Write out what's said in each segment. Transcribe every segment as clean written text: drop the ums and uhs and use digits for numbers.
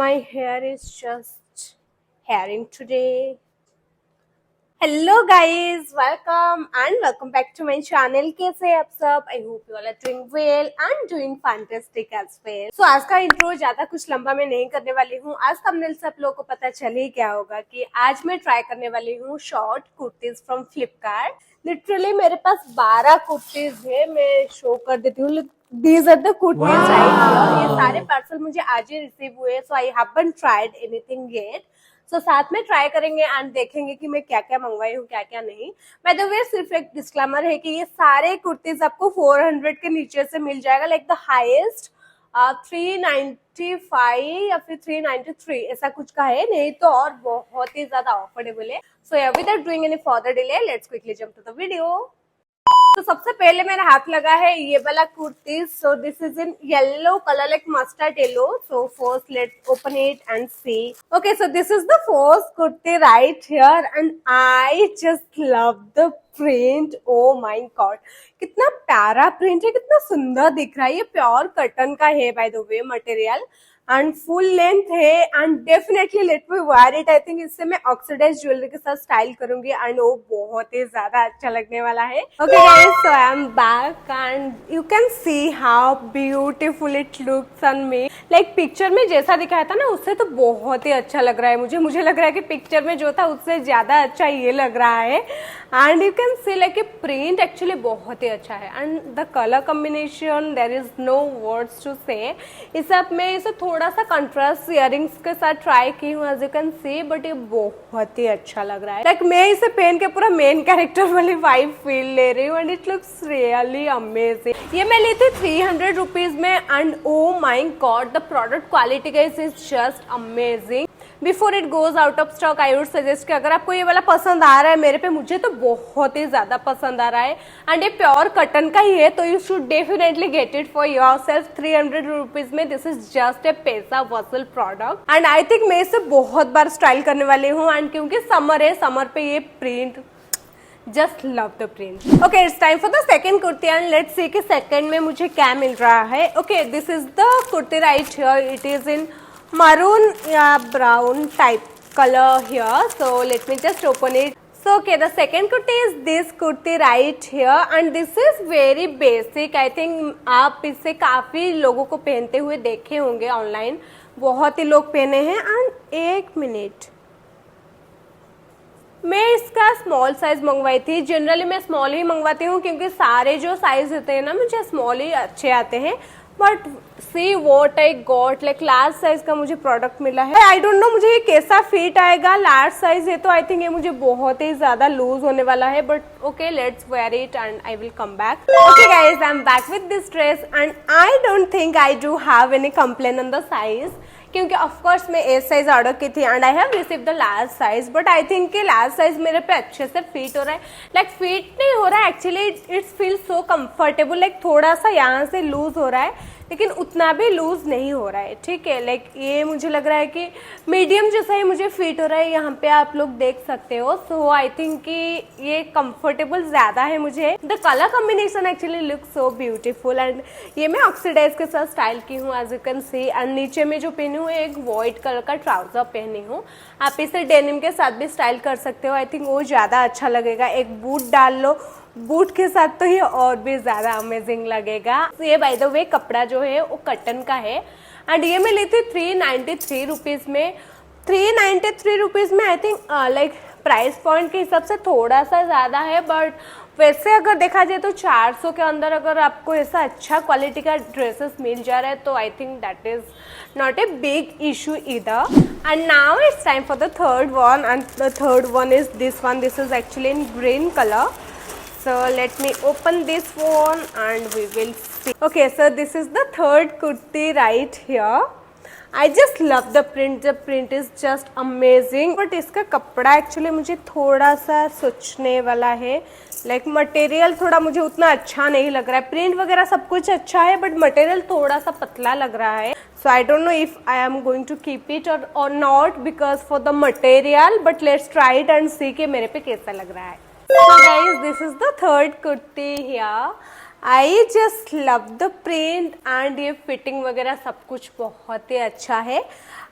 my hair is just hairing today. Hello guys, welcome back to my channel. कैसे हैं आप सब? I hope you all are doing well and doing fantastic as well. So आज का intro ज्यादा कुछ लंबा मैं नहीं करने वाली हूँ. आज थंबनेल से आप लोगों को पता चल ही क्या होगा कि आज मैं ट्राई करने वाली हूँ short kurtis from Flipkart. Literally मेरे पास 12 कुर्तीज है. मैं शो कर देती हूँ. These are the kurtis right here. ये सारे पार्सल मुझे आज ही रिसीव हुए. So I haven't tried anything yet. So साथ में ट्राई करेंगे एंड देखेंगे कि मैं क्या क्या मंगवाई हूँ क्या क्या नहीं. बाय द वे सिर्फ एक डिस्क्लेमर है कि ये सारे कुर्तीज आपको 400 के नीचे से मिल जाएगा. लाइक द हाईएस्ट 395 या फिर 393 ऐसा कुछ का है. नहीं तो और बहुत ही ज्यादा अफोर्डेबल है. So without doing any further delay let's quickly jump to the video. तो सबसे पहले मेरा हाथ लगा है ये वाला kurti. So this is in yellow colour like mustard yellow. So first let's open it and see. Okay so this is the first kurti right here and I just love the print. Oh my God कितना प्यारा print है. कितना सुंदर दिख रहा है. ये pure cotton का है by the way material and full length है and definitely let me wear it. I think इससे मैं ऑक्सीडाइज ज्वेलरी के साथ स्टाइल करूंगी एंड वो बहुत ही ज्यादा अच्छा लगने वाला है. Okay guys so I am back and you can see how beautiful it looks on me. Like picture में जैसा दिखाया था ना उससे तो बहुत ही अच्छा लग रहा है मुझे लग रहा है कि पिक्चर में जो था उससे ज्यादा अच्छा ये लग रहा है. And you can see like a print actually बहुत ही अच्छा है and the colour combination there is no words to say. इस आप में इसे थोड़ा सा कंट्रास्ट इयरिंग्स के साथ ट्राई की हूँ as you can see. But ये बहुत ही अच्छा लग रहा है. लाइक मैं इसे पहन के पूरा मेन कैरेक्टर वाली वाइब फील ले रही हूँ and it looks really amazing. ये मैं ली थी 300 रुपीज में and oh my God the product quality guys is just amazing. Before it goes out of stock I would suggest कि अगर आपको ये वाला पसंद आ रहा है मेरे पे मुझे तो बहुत ही ज्यादा पसंद आ रहा है एंड ये प्योर कॉटन का ही है तो you should definitely get it for your self. 300 rupees में दिस इज जस्ट ए पैसा वसूल प्रोडक्ट एंड आई थिंक मैं इसे बहुत बार स्टाइल करने वाली हूँ. एंड क्योंकि समर है समर पे ये print just love the print. Okay it's time for the second kurti and let's see कि सेकेंड में मुझे क्या मिल रहा है. Okay this is the kurti right here. It is in maroon या brown type color here. So let me just open it. So okay, the second kurti is this kurti right here and this is very basic. I think आप इससे काफी लोगों को पहनते हुए देखे होंगे ऑनलाइन. बहुत ही लोग पहने हैं. एंड एक मिनट मैं इसका स्मॉल साइज मंगवाई थी. जनरली मैं स्मॉल ही मंगवाती हूँ क्योंकि सारे जो साइज होते हैं ना मुझे स्मॉल ही अच्छे आते हैं. But see what I got like large size का मुझे प्रोडक्ट मिला है. आई डोंट नो मुझे ये कैसा फिट आएगा. लार्ज साइज है तो आई थिंक ये मुझे बहुत ही ज्यादा लूज होने वाला है. But okay let's wear it and I will come back. Okay guys I am back with this dress and I don't think I do have any complain on the size क्योंकि of course मैं S size order की थी and I have receive the large size. But I think कि large size मेरे पे अच्छे से fit हो रहा है. लाइक फिट नहीं हो रहा है actually it's feel so comfortable. Like थोड़ा सा यहाँ से लूज हो रहा है लेकिन उतना भी लूज नहीं हो रहा है. ठीक है लाइक ये मुझे लग रहा है कि मीडियम जैसा ही मुझे फिट हो रहा है. यहाँ पे आप लोग देख सकते हो. सो आई थिंक कि ये कंफर्टेबल ज्यादा है मुझे. The colour combination actually look so beautiful and ये मैं ऑक्सीडाइज के साथ स्टाइल की हूँ as you can see. And नीचे में जो पहनी हूँ एक व्हाइट कलर का ट्राउजर पहनी हूँ. आप इसे डेनिम के साथ भी स्टाइल कर सकते हो. आई थिंक वो ज्यादा अच्छा लगेगा. एक बूट डाल लो. बूट के साथ तो ये और भी ज्यादा अमेजिंग लगेगा. तो ये बाय द वे कपड़ा जो है वो कॉटन का है एंड ये मैं ली थी 393 रुपीज में. 393 रुपीज में I think like price point के हिसाब से थोड़ा सा ज्यादा है. बट वैसे अगर देखा जाए तो 400 के अंदर अगर आपको ऐसा अच्छा क्वालिटी का ड्रेसेस मिल जा रहा है तो I think that is not a big issue either. And now it's time for the third one and the third one is this one. This is actually in green colour. So let me open this one and we will see. Okay, so this is the third kurti right here. I just love the print. The print is just amazing. But इसका कपड़ा actually मुझे थोड़ा सा सोचने वाला है. Like material थोड़ा मुझे उतना अच्छा नहीं लग रहा है. प्रिंट वगैरह सब कुछ अच्छा है बट मटेरियल थोड़ा सा पतला लग रहा है. So I don't know if I am going to keep it or not because for the material. But let's try it and see कि मेरे पे कैसा लग रहा है. So guys, this is the third kurti here. I just love the print and ये fitting वगैरह सब कुछ बहुत ही अच्छा है.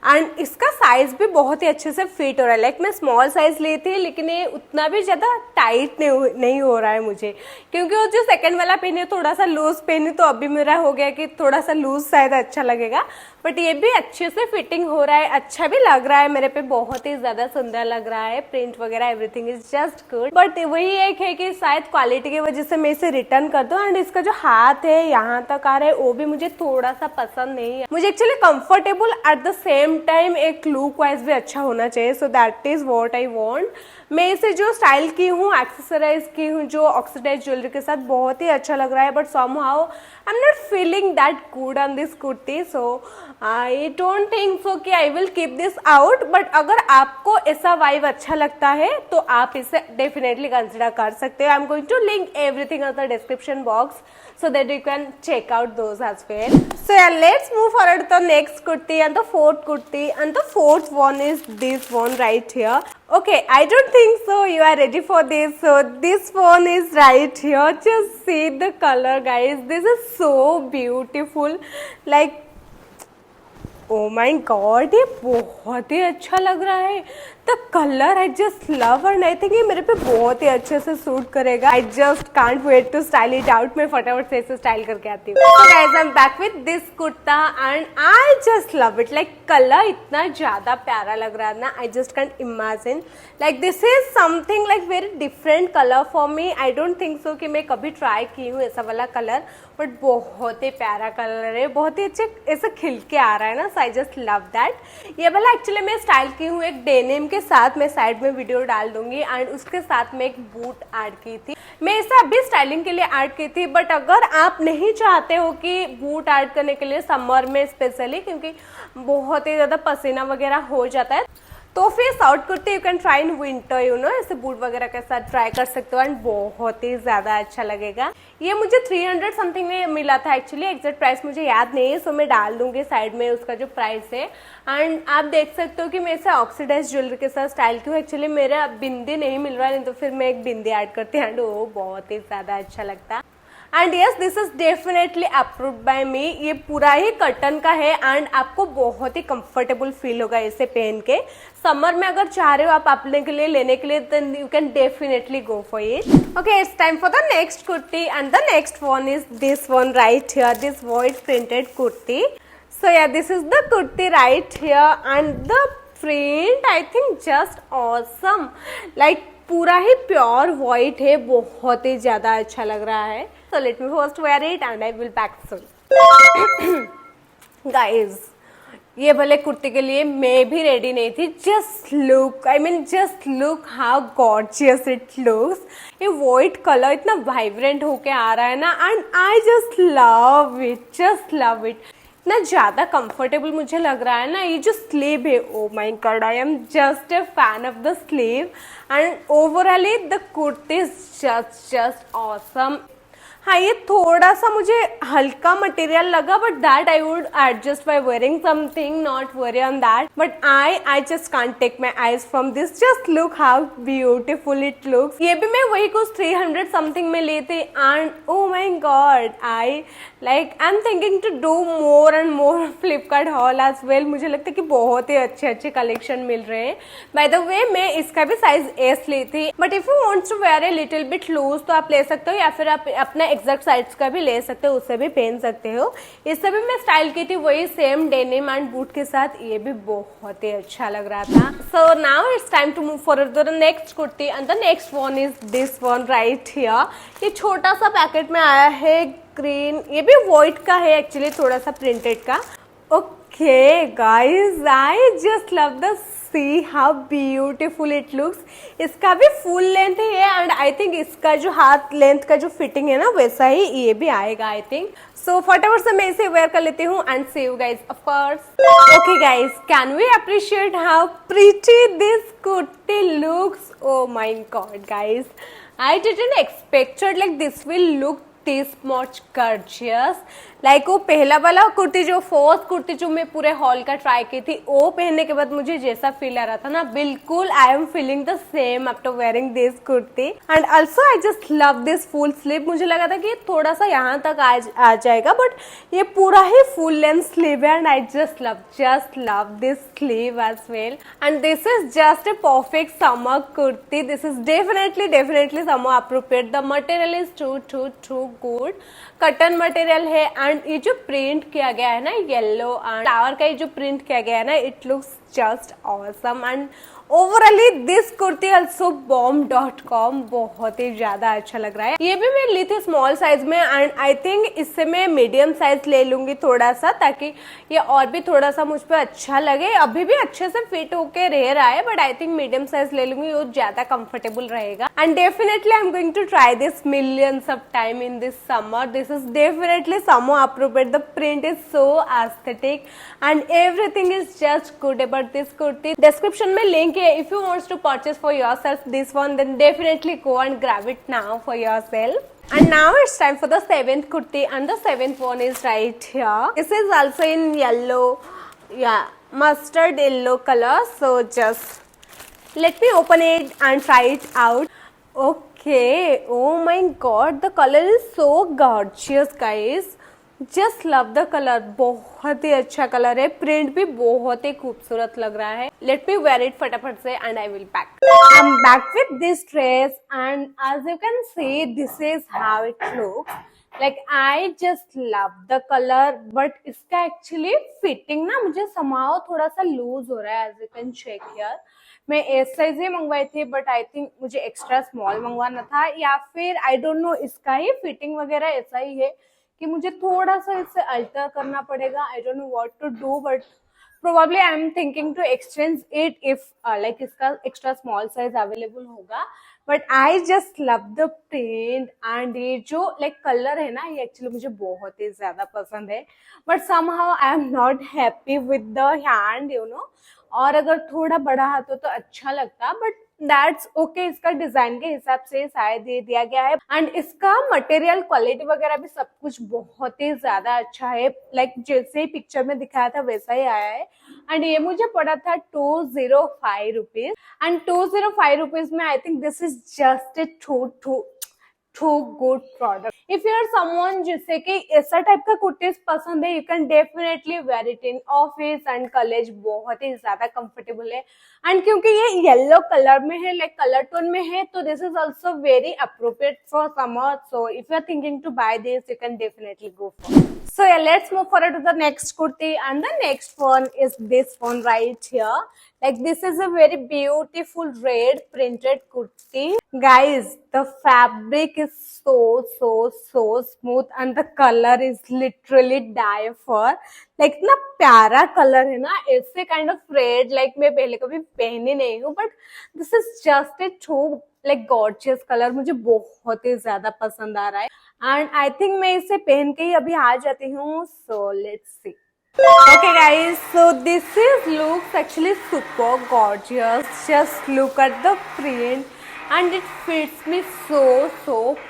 एंड इसका साइज भी बहुत ही अच्छे से फिट हो रहा है। लाइक मैं स्मॉल साइज ली थी लेकिन ये उतना भी ज़्यादा टाइट नहीं हो रहा है मुझे, क्योंकि वो जो सेकंड वाला पहने थोड़ा सा लूज पहनी तो अभी मेरा हो गया कि थोड़ा सा लूज शायद अच्छा लगेगा, बट ये भी अच्छे से फिटिंग हो रहा है, अच्छा भी लग रहा है मेरे पे, बहुत ही ज्यादा सुंदर लग रहा है। प्रिंट वगैरह everything is just good, but वही एक है कि शायद क्वालिटी की वजह से मैं इसे रिटर्न कर दूं। एंड इसका जो हाथ है यहाँ तक आ रहा है वो भी मुझे थोड़ा सा पसंद नहीं है। मुझे actually comfortable at the same time एक लुक वाइज भी अच्छा होना चाहिए, so that is what I want. मैं इसे जो स्टाइल की हूँ, एक्सेसराइज की हूँ जो ऑक्सीडाइज ज्वेलरी के साथ, बहुत ही अच्छा लग रहा है, but somehow I am not feeling that good on this kurti, so I don't think so कि I will keep this out. But अगर आपको ऐसा वाइब अच्छा लगता है तो आप इसे डेफिनेटली कंसिडर कर सकते हो। I am going to link everything in the description box so that you can check out those as well. So yeah, let's move forward to the next kurti and the fourth kurti, and the fourth one is this one right here. Okay, I don't think so you are ready for this. So this one is right here. Just see the color guys, this is so beautiful, like oh my God, ये बहुत ही अच्छा लग रहा है। The colour I just love, and I think ये मेरे पे बहुत ही अच्छे से सूट करेगा। I just can't wait to style it out. मैं फटाफट से इसे स्टाइल करके आती हूँ। So guys I am back with this kurta and I just love it. Like colour इतना ज्यादा प्यारा लग रहा है ना, आई just can't imagine. Like this is something like very different colour for me. I don't think so कि मैं कभी ट्राई की हूँ ऐसा वाला कलर, बट बहुत ही प्यारा कलर है, बहुत ही अच्छे ऐसे खिल के आ रहा है ना, सो आई जस्ट लव दैट। ये वाला एक्चुअली मैं स्टाइल की हूँ एक डेनिम के साथ, मैं साइड में वीडियो डाल दूंगी, एंड उसके साथ मैं एक बूट ऐड की थी। मैं इसे अभी स्टाइलिंग के लिए ऐड की थी, बट अगर आप नहीं चाहते हो कि बूट ऐड करने के लिए समर में स्पेशली, क्योंकि बहुत ही ज्यादा पसीना वगैरह हो जाता है, तो फिर short kurti you can try in winter, you know, ऐसे बूट वगैरह के साथ ट्राई कर सकते हो, एंड बहुत ही ज्यादा अच्छा लगेगा। ये मुझे 300 समथिंग में मिला था एक्चुअली, एग्जैक्ट प्राइस मुझे याद नहीं है, सो मैं डाल दूंगी साइड में उसका जो प्राइस है। एंड आप देख सकते हो कि मैं इसे ऑक्सीडाइज ज्वेलरी के साथ स्टाइल की हूँ। एक्चुअली मेरा बिंदी नहीं मिल रहा है, नहीं तो फिर मैं एक बिंदी ऐड करती हूँ, एंड वो बहुत ही ज्यादा अच्छा लगता है। And yes, this is definitely approved by me. ये पूरा ही कॉटन का है एंड आपको बहुत ही कंफर्टेबल फील होगा इसे पहन के। समर में अगर चाह रहे हो आप अपने के लिए लेने के लिए, then you can definitely go for it. Okay, it's time for the next kurti, and the next one is this one right here, this white printed kurti. So yeah, this is the kurti right here, and the print I think just awesome. Like पूरा ही pure white है, बहुत ही ज्यादा अच्छा लग रहा है। So let me first wear it and I will back soon. Guys, ये भले कुर्ती के लिए मैं भी रेडी नहीं थी। Just look, I mean just look how gorgeous it looks. ये व्हाइट कलर इतना वाइब्रेंट होके आ रहा है ना, and I just love it, just love it. इतना ज्यादा कंफर्टेबल मुझे लग रहा है ना। ये जो स्लीव है, oh my God, I am just a fan of the sleeve, and overall the kurti is just awesome. हाँ, ये थोड़ा सा मुझे हल्का मटेरियल लगा, but that I would adjust by wearing something, not worry on that. But I just can't take my eyes from this. Just look how beautiful it looks. ये भी मैं वही कुछ 300 समथिंग में ली थी, and oh my God, I am thinking to do more and more Flipkart haul as well. मुझे लगता है कि बहुत ही अच्छे अच्छे कलेक्शन मिल रहे हैं। बाय द वे, मैं इसका भी साइज एस ली थी, but if you want to wear a little bit loose तो आप ले सकते हो, या फिर आप अपना एग्जैक्ट साइज का भी ले सकते हो, उससे भी पहन सकते हो। इससे भी मैं स्टाइल की थी वही सेम डेनिम एंड बूट के साथ, ये भी बहुत ही अच्छा लग रहा था। So now it's time to move forward to the next kurti, and the next one is this one right here. ये छोटा सा पैकेट में आया है, ग्रीन, ये भी व्हाइट का है एक्चुअली, थोड़ा सा प्रिंटेड का। Okay guys, I just love the see how beautiful it looks. इसका भी फुल लेंथ है, एंड आई थिंक इसका जो हाथ लेंथ का जो फिटिंग है ना, वैसा ही ये भी आएगा आई थिंक। सो फटाफट से मैं इसे वेयर कर लेती हूँ, and see you guys of course. Okay guys, can we appreciate how pretty this kurti looks? Oh my God guys, I didn't expected like this will look this much gorgeous. Like वो पहला वाला कुर्ती जो first kurti जो मैं पूरे hall का try की थी, वो पहनने के बाद मुझे जैसा फील आ रहा था ना, बिल्कुल I am feeling the same after wearing this kurti. And also I just love this full sleeve. मुझे लगा था कि थोड़ा सा यहाँ तक आ जाएगा, बट ये पूरा ही फुल लेंथ स्लीव है and I just love this sleeve as well. And this is just a perfect summer kurti. This is definitely summer appropriate. The material is too good, cotton material है and ये जो print किया गया है ना yellow and flower का, ये जो प्रिंट किया गया है ना, it looks just awesome. And overall this kurti also bomb.com बहुत ही ज्यादा अच्छा लग रहा है। ये भी मैं ली थी स्मॉल साइज में एंड आई थिंक इससे मैं मीडियम साइज ले लूंगी थोड़ा सा, ताकि ये और भी थोड़ा सा मुझ पे अच्छा लगे। अभी भी अच्छे से फिट होके रह रहा है, but I think medium size ले लूंगी, वो ज्यादा कंफर्टेबल रहेगा। And definitely I am going to try this millions of time in this summer. This is definitely summer appropriate. The print is so aesthetic and everything is just good about this kurti. Description में link है, if you wants to purchase for yourself this one, then definitely go and grab it now for yourself. And now it's time for the 7th kurti, and the 7th one is right here. This is also in yellow, yeah, mustard yellow color. So just let me open it and try it out. Okay, oh my god, the color is so gorgeous guys. Just love the colour, बहुत ही अच्छा colour है, print भी बहुत ही खूबसूरत लग रहा है। लेट मी वेयर इट फटाफट से and I will pack. I am back with this dress and as you can see this is how it looks like. I just love the colour, but इसका actually fitting ना मुझे समाओ थोड़ा सा loose हो रहा है। As you can check here, मैं एस साइज ही मंगवाई थी, बट आई थिंक मुझे एक्स्ट्रा स्मॉल मंगवाना था, या फिर आई डोंट नो इसका ही फिटिंग वगैरह ऐसा ही है कि मुझे थोड़ा सा इससे अल्टर करना पड़ेगा। I don't know what to do, but probably I am thinking to exchange it if like इसका एक्स्ट्रा स्मॉल साइज अवेलेबल होगा। But I just love the print and ये जो लाइक कलर है ना, ये एक्चुअली मुझे बहुत ही ज्यादा पसंद है, but somehow I am not happy with the hand, you know. और अगर थोड़ा बड़ा हाथ हो तो अच्छा लगता, बट दैट्स ओके। इसका डिजाइन के हिसाब से शायद ये दिया गया है एंड इसका मटेरियल क्वालिटी वगैरह भी सब कुछ बहुत ही ज्यादा अच्छा है। लाइक जैसे ही पिक्चर में दिखाया था वैसा ही आया है। एंड ये मुझे पड़ा था 205 रुपीज एंड 205 रुपीज में I think this is just a too good product. If you are someone जिससे कि ऐसा टाइप का कुर्तीज पसंद है, you can definitely wear it in office and college, बहुत ही ज्यादा कंफर्टेबल है। एंड क्योंकि ये येलो कलर में है, लाइक कलर टोन में है, तो this is also very appropriate for summer. So if you are thinking to buy this, you can definitely go for it. So yeah, let's move forward to the next kurti, and the next one is this one right here. Like this is a very beautiful red printed kurti. Guys, the fabric is so smooth and the color is literally die for. Like इतना प्यारा colour है ना, ऐसे kind of red like मैं पहले कभी पहनी नहीं हूँ, but this is just a true like gorgeous colour. मुझे बहुत ही ज्यादा पसंद आ रहा है एंड आई थिंक मैं इसे पहन के ही अभी आ जाती हूँ। So let's see. Okay guys, so this is looks actually super gorgeous. Just look at the print and it fits me so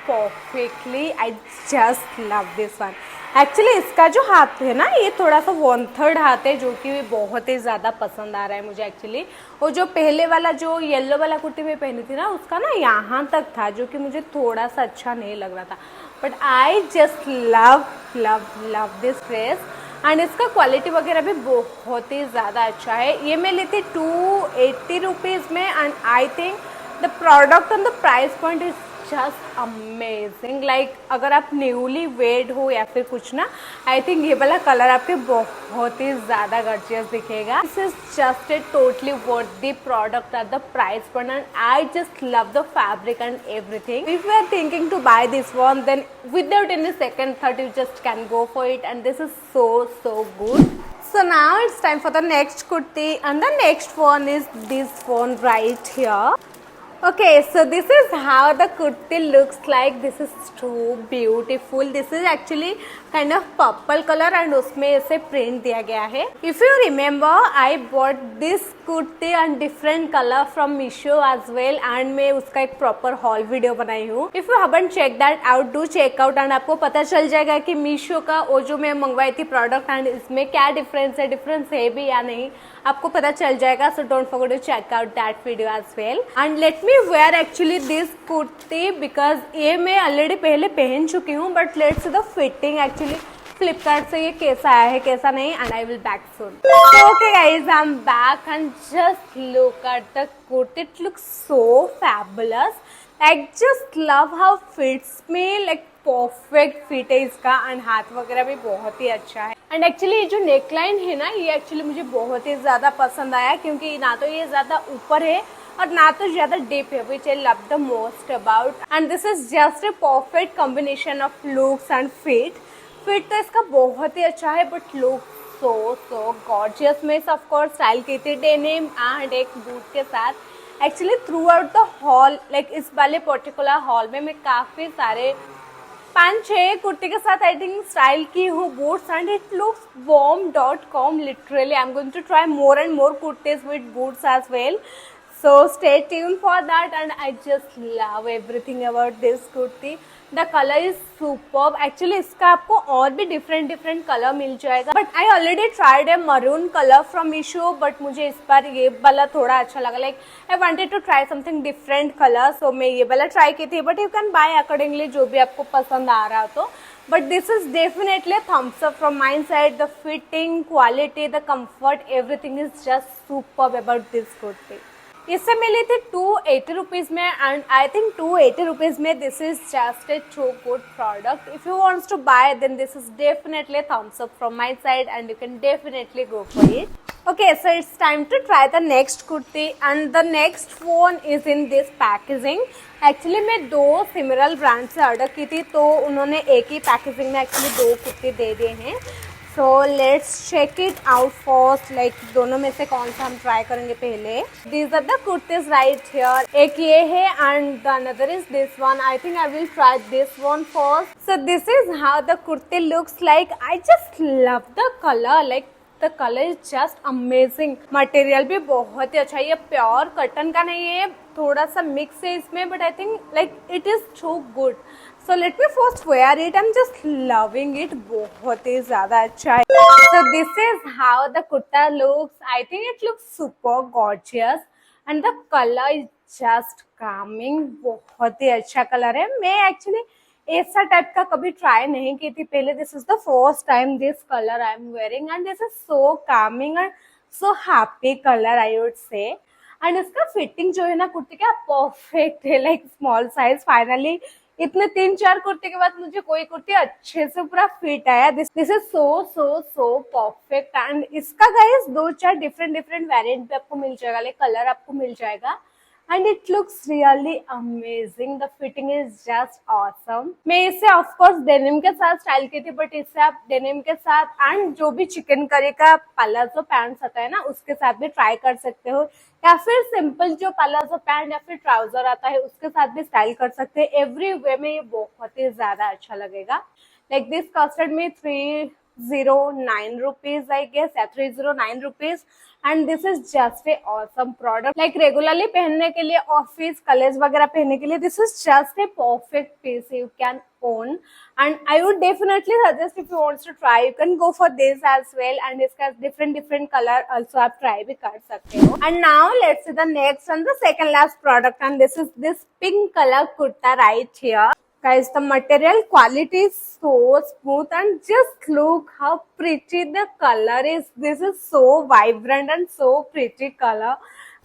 perfectly. I just love this one. Actually इसका जो हाथ है ना, ये थोड़ा सा 1/3 हाथ है, जो कि बहुत ही ज्यादा पसंद आ रहा है मुझे एक्चुअली। वो जो पहले वाला जो येलो वाला कुर्ती में पहनी थी ना, उसका ना यहाँ तक था, जो कि मुझे थोड़ा सा अच्छा नहीं लग रहा था। But I just love this dress and इसका क्वालिटी वगैरह भी बहुत ही ज़्यादा अच्छा है। ये मैं ली थी 280 रुपीज़ में and I think the product on the price point is just amazing. Like अगर आप न्यूली वेड हो या फिर कुछ ना, आई थिंक ये वाला कलर आपके बहुत ही ज़्यादा गर्जियस दिखेगा। This is just a totally worthy product at the price point and I just love the fabric and everything. If you are thinking to buy this one, then without any second thought you just can go for it and this is so good. So now it's time for the next kurti and the next one is this one right here. Okay, so this is how the kurti looks like. This is too beautiful. This is actually kind of purple colour and उसमें ऐसे print दिया गया है. If you remember I bought this kurti and different colour from Meesho as well and मैं उसका एक proper haul video बनाई हूँ. If you haven't check that out, do check out and आपको पता चल जाएगा कि मीशो का वो जो मैं मंगवाई थी प्रोडक्ट एंड इसमें क्या डिफरेंस है भी या नहीं, आपको पता चल जाएगा. So don't forget to check out that video as well. And let me wear actually this kurti because ये मैं ऑलरेडी पहले पहन चुकी हूँ, but let's see the fitting actually Flipkart से ये कैसा आया है कैसा नहीं, and I will back soon. Okay guys, I am back and just look at the kurti. It looks so fabulous. Like just love how fits me, like perfect fit है इसका and हाथ वगैरह भी बहुत ही अच्छा है. एंड एक्चुअली ये जो नेकलाइन है ना, ये एक्चुअली मुझे बहुत ही ज्यादा पसंद आया क्योंकि ना तो ये ज्यादा ऊपर है और ना तो ज्यादा डीप है, which I love the most about. And this is just a perfect combination of looks and fit. Fit तो इसका बहुत ही अच्छा है बट लुक सो गॉर्जियस. मैं ऑफ कोर्स स्टाइल की थी डेनिम एंड एक बूट के साथ. Actually throughout the hall, like इस वाले पर्टिकुलर हॉल में मैं काफी सारे 5-6 कुर्ती के साथ आई थिंक स्टाइल की हूँ boots and it looks warm.com. Literally I am going to try more and more kurtis with boots as well. So stay tuned for that and I just love everything about this kurti. The color is superb. Actually इसका आपको और भी different colour मिल जाएगा. But I already tried a maroon color from Meesho, but मुझे इस बार ये वाला थोड़ा अच्छा लगा. Like I wanted to try something different color, so मैं ये वाला try की थी. But you can buy accordingly जो भी आपको पसंद आ रहा हो तो. But this is definitely a thumbs up from my side. The fitting, quality, the comfort, everything is just superb about this kurti. इससे मिली थी 280 रुपीज में एंड आई थिंक 280 रुपीज में this is just a true good product. If you wants to buy then this is definitely thumbs up from my side and you can definitely go for it. Okay, so it's time to try the next kurti and the next one is in this packaging. Actually मैं 2 similar brand से order की थी तो उन्होंने एक ही packaging में actually 2 kurti दे दिए हैं. So let's check it out first. Like दोनों में से कौन सा हम ट्राई करेंगे पहले. These are the kurtis right here. एक ये है and the another is this one. I think I will try this one first. So this is how the kurti looks like. I just love the colour. Like the colour is just amazing. Material भी बहुत ही अच्छा है. ये pure cotton का नहीं है, थोड़ा सा मिक्स है इसमें, but I think like it is so good. So let me first wear it. I'm just loving it. बहुत ही ज़्यादा अच्छा है. So this is how the kurta looks. I think it looks super gorgeous and the color is just calming. बहुत ही अच्छा colour है. मैं actually ऐसा टाइप का कभी ट्राई नहीं की थी पहले. This is the first time this color I am wearing and this is so calming and so happy color I would say. And इसका फिटिंग जो है ना कुर्ती का परफेक्ट है. Like small size. फाइनली इतने 3-4 कुर्ती के बाद मुझे कोई कुर्ती अच्छे से पूरा फिट आया. This is so perfect. And इसका गाइस 2-4 डिफरेंट वेरिएंट भी आपको मिल जाएगा. लाइक कलर आपको मिल जाएगा and it looks really amazing. The fitting is just awesome. मैं इसे ऑफकोर्स डेनिम के साथ स्टाइल की थी, बट इससे आप डेनिम के साथ एंड जो भी चिकन करी का पलाजो पैंट्स आता है ना उसके साथ भी ट्राई कर सकते हो, या फिर सिंपल जो पलाजो पैंट या फिर ट्राउजर आता है उसके साथ भी स्टाइल कर सकते हैं. एवरी वे में ये बहुत ही ज्यादा अच्छा लगेगा. Like this costed me 309 rupees I guess, या 309 rupees. And this is just a awesome product. Like regularly पहनने के लिए, ऑफिस कॉलेज वगैरह पहनने के लिए this is just a perfect piece you can own. And I would definitely suggest if you want to try, you can go for this as well. And इसका different color also आप try भी कर सकते हो. And now let's see the next and the second last product. And this is this pink color kurta right here. Guys, the material quality is so smooth and just look how pretty the color is. This is so vibrant and so pretty color.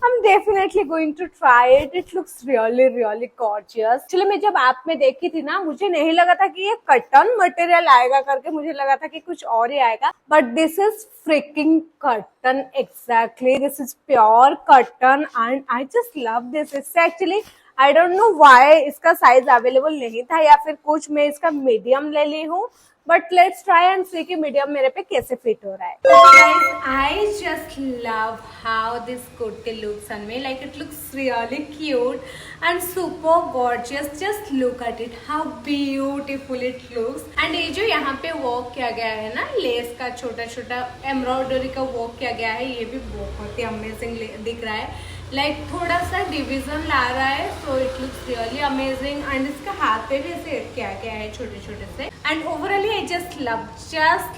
I'm definitely going to try it. It looks really gorgeous. Actually मैं जब app में देखी थी ना, मुझे नहीं लगा था कि ये कॉटन मटेरियल आएगा करके, मुझे लगा था कि कुछ और ही आएगा. But this is freaking cotton exactly. This is pure cotton and I just love this. इससे actually I don't know why इसका साइज अवेलेबल नहीं था या फिर कुछ, मैं इसका मीडियम ले ली हूँ बट लेट्स ट्राई एंड सी कि मीडियम मेरे पे कैसे फिट हो रहा है। Guys I just love how this kurti looks on me, like it looks really cute and super gorgeous. Just look at it, how beautiful it looks. And ये जो यहाँ पे वर्क किया गया है ना, लेस का छोटा छोटा एम्ब्रॉयडरी का वर्क किया गया है, ये भी बहुत ही अमेजिंग दिख रहा है। लाइक थोड़ा सा डिवीजन ला रहा है, so it looks really amazing. And इसका हाथ पे भी ऐसे किया गया है छोटे छोटे से। And overall I just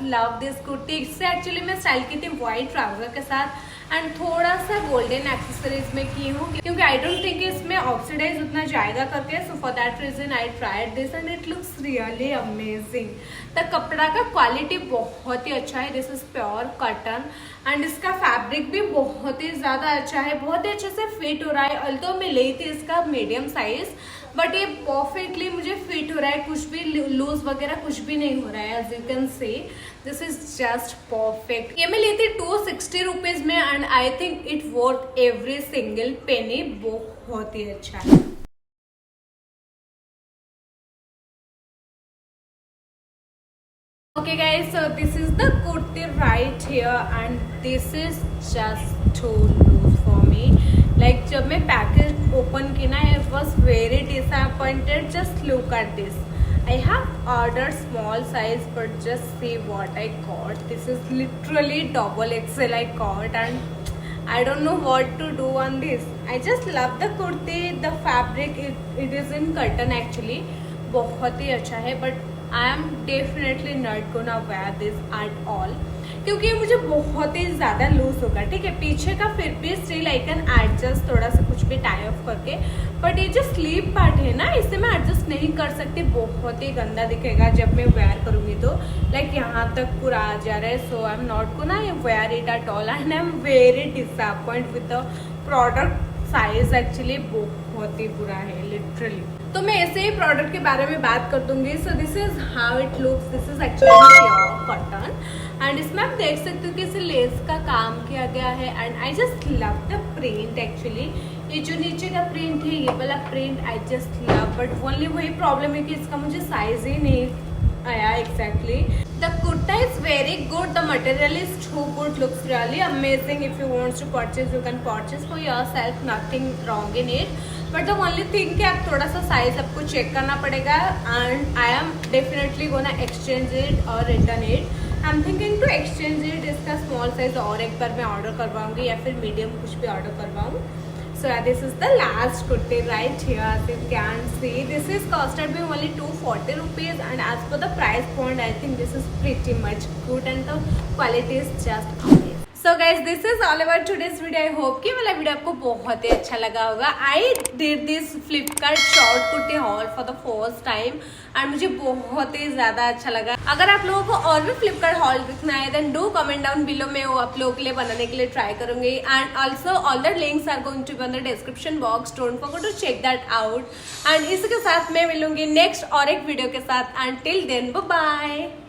love this kurti. इससे एक्चुअली मैं स्टाइल की थी व्हाइट ट्राउजर के साथ एंड थोड़ा सा गोल्डन एक्सेसरीज में की हूँ, क्योंकि आई डोंट थिंक इसमें ऑक्सीडाइज उतना जाएगा करके। So for that reason I tried this and it looks really amazing. The कपड़ा का क्वालिटी बहुत ही अच्छा है, this is pure cotton and इसका फैब्रिक भी बहुत ही ज्यादा अच्छा है, बहुत ही अच्छे से फिट हो रहा है। अल्टो में ली थी इसका मीडियम साइज, बट ये परफेक्टली मुझे फिट हो रहा है, कुछ भी लूज वगैरह कुछ भी नहीं हो रहा है। As you can see this is just perfect. ये मैं ली थी 260 रुपीज में and I think it worth every single penny. बहुत ही अच्छा है। Okay guys, so this is the kurti right here and this is just too loose for me. Like जब मैं पैकेज ओपन की ना, I was very disappointed. Just look at this. I have ordered small size but just see what I got. This is literally double XL I got and I don't know what to do on this. I just love the kurti, the fabric. It is in cotton actually. बहुत ही अच्छा है, but I am definitely not gonna wear this at all, क्योंकि ये मुझे बहुत ही ज्यादा लूज होगा। ठीक है, पीछे का फिर भी स्टिल आई कैन एडजस्ट थोड़ा सा कुछ भी टाई ऑफ करके, बट ये जो स्लीव पार्ट है ना, इसे मैं एडजस्ट नहीं कर सकती। बहुत ही गंदा दिखेगा जब मैं वेयर करूंगी तो, लाइक यहाँ तक पूरा आ जा रहा है। So I am not gonna wear it at all and I am very disappoint with the product. Size actually बहुत ही बुरा है लिटरली। तो मैं ऐसे ही प्रोडक्ट के बारे में बात कर दूंगी। सो this is how it looks. This is actually pure cotton and इसमें आप देख सकते हो कि इसे लेस का काम किया गया है and I just love the print actually. ये जो नीचे का प्रिंट है, ये वाला print I just love, but only वही प्रॉब्लम है कि इसका मुझे साइज ही नहीं आया exactly. The kurta is very good. The material is too good. Looks really amazing. If you want to purchase, you can purchase for yourself. Nothing wrong in it. But the only thing कि आप थोड़ा सा size आपको check करना पड़ेगा. And I am definitely gonna exchange it or return it. I'm thinking to exchange it. इसका small size और एक बार मैं order करवाऊंगी या फिर medium कुछ भी order करवाऊँ. So yeah, this is the last kurti right here. As you can see, this is costed me only 240 rupees and as per the price point, I think this is pretty much good and the quality is just amazing. So guys, this is all about today's video. I hope कि वाला video आपको बहुत ही अच्छा लगा होगा. I did this Flipkart short kurti haul for the first time and मुझे बहुत ही ज्यादा अच्छा लगा. अगर आप लोगों को और भी Flipkart haul देखना है then do comment down below. मैं वो आप लोगों के लिए बनाने के लिए ट्राई करूंगी and also all the links are going to be on the description box. Don't forget to check that out. And इसी के साथ मैं मिलूंगी नेक्स्ट और एक वीडियो के साथ. Until then, bye bye.